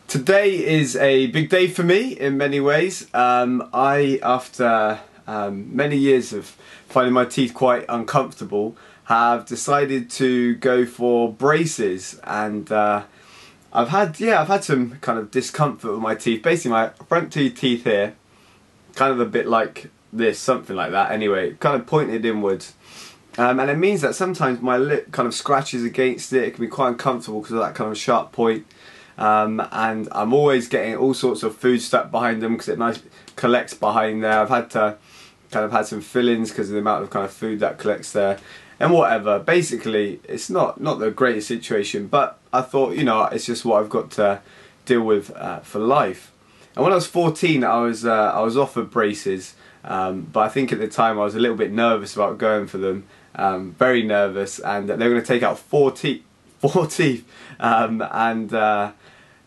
Today is a big day for me in many ways. After many years of finding my teeth quite uncomfortable, have decided to go for braces, and I've had some kind of discomfort with my teeth. Basically, my front two teeth here, kind of a bit like this, something like that. Anyway, kind of pointed inwards. And it means that sometimes my lip kind of scratches against it. It can be quite uncomfortable because of that kind of sharp point. And I'm always getting all sorts of food stuck behind them because it collects behind there. I've had to had some fillings because of the amount of kind of food that collects there and whatever. Basically, it's not the greatest situation, but I thought, you know, it's just what I've got to deal with for life. And when I was 14, I was offered braces, but I think at the time I was a little bit nervous about going for them. Very nervous, and they were going to take out four teeth.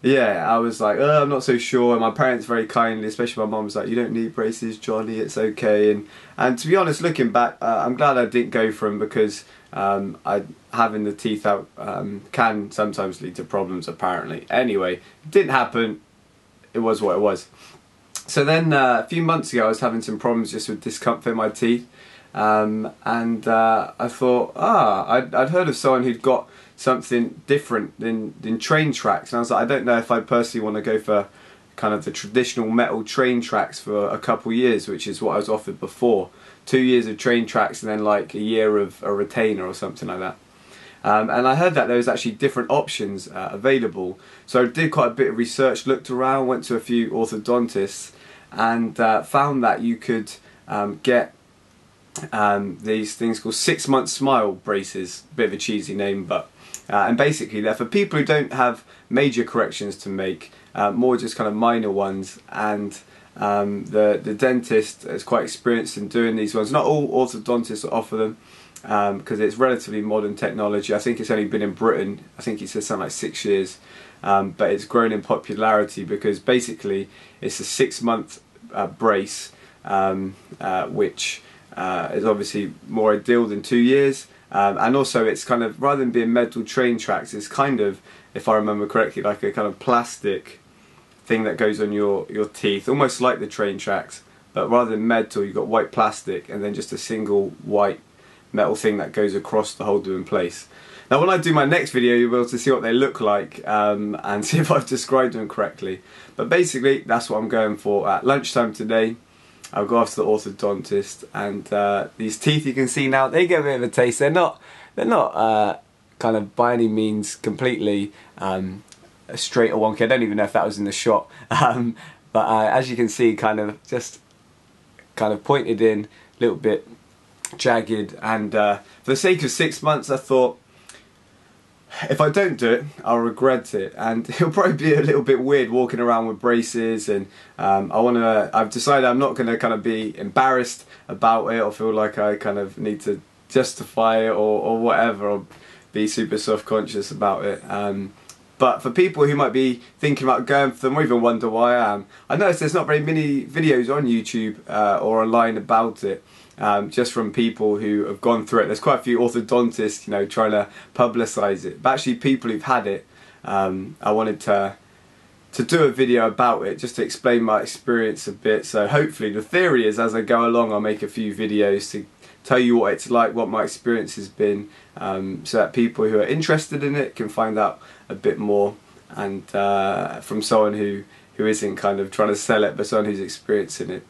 Yeah, I was like, oh, I'm not so sure. And my parents very kindly, especially my mum, was like, you don't need braces, Johnny, it's okay. And to be honest, looking back, I'm glad I didn't go for them because having the teeth out can sometimes lead to problems, apparently. Anyway, it didn't happen. It was what it was. So then a few months ago, I was having some problems just with discomfort in my teeth. I thought, I'd heard of someone who'd got something different than train tracks, and I was like, I don't know if I personally want to go for kind of the traditional metal train tracks for a couple of years, which is what I was offered before. 2 years of train tracks and then like a year of a retainer or something like that. And I heard that there was actually different options available, so I did quite a bit of research, looked around, went to a few orthodontists, and found that you could get these things called 6-month smile braces. Bit of a cheesy name, but and basically they're for people who don't have major corrections to make, more just kind of minor ones, and the dentist is quite experienced in doing these ones. Not all orthodontists offer them because it's relatively modern technology. I think it's only been in Britain, I think he said something like 6 years, but it's grown in popularity because basically it's a 6-month brace, which is obviously more ideal than 2 years, and also it's kind of, rather than being metal train tracks, it's kind of, if I remember correctly, like a kind of plastic thing that goes on your teeth, almost like the train tracks, but rather than metal you've got white plastic and then just a single white metal thing that goes across to hold them in place. Now when I do my next video you'll be able to see what they look like and see if I've described them correctly, but basically that's what I'm going for. At lunchtime today I'll go off to the orthodontist, and these teeth you can see now, they get a bit of a taste. They're not kind of by any means completely straight or wonky. I don't even know if that was in the shot, but as you can see, kind of pointed in, a little bit jagged, and for the sake of 6 months I thought, if I don't do it, I'll regret it, and it'll probably be a little bit weird walking around with braces. And I've decided I'm not going to kind of be embarrassed about it or feel like I kind of need to justify it or whatever, or be super self-conscious about it. But for people who might be thinking about going for them or even wonder why I noticed there's not very many videos on YouTube or online about it. Just from people who have gone through it. There's quite a few orthodontists, you know, trying to publicise it, but actually people who've had it, I wanted to do a video about it, just to explain my experience a bit. So hopefully, the theory is, as I go along, I'll make a few videos to tell you what it's like, what my experience has been, so that people who are interested in it can find out a bit more, and from someone who isn't kind of trying to sell it, but someone who's experiencing it.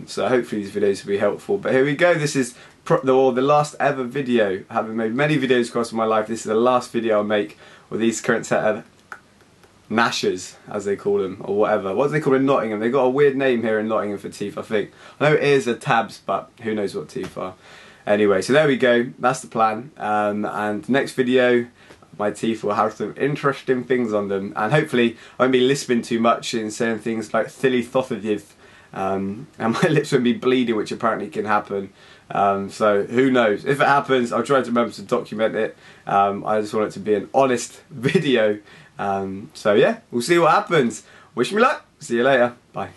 So hopefully these videos will be helpful. But here we go. This is the last ever video. Having made many videos across my life, this is the last video I'll make with these current set of gnashers, as they call them, or whatever. What do they call in Nottingham? They've got a weird name here in Nottingham for teeth, I think. I know ears are tabs, but who knows what teeth are. Anyway, so there we go. That's the plan. And next video, my teeth will have some interesting things on them, and hopefully I won't be lisping too much and saying things like thilly thothidith. And my lips won't be bleeding, which apparently can happen. So who knows? If it happens, I'll try to remember to document it. I just want it to be an honest video. So yeah, we'll see what happens. Wish me luck. See you later. Bye.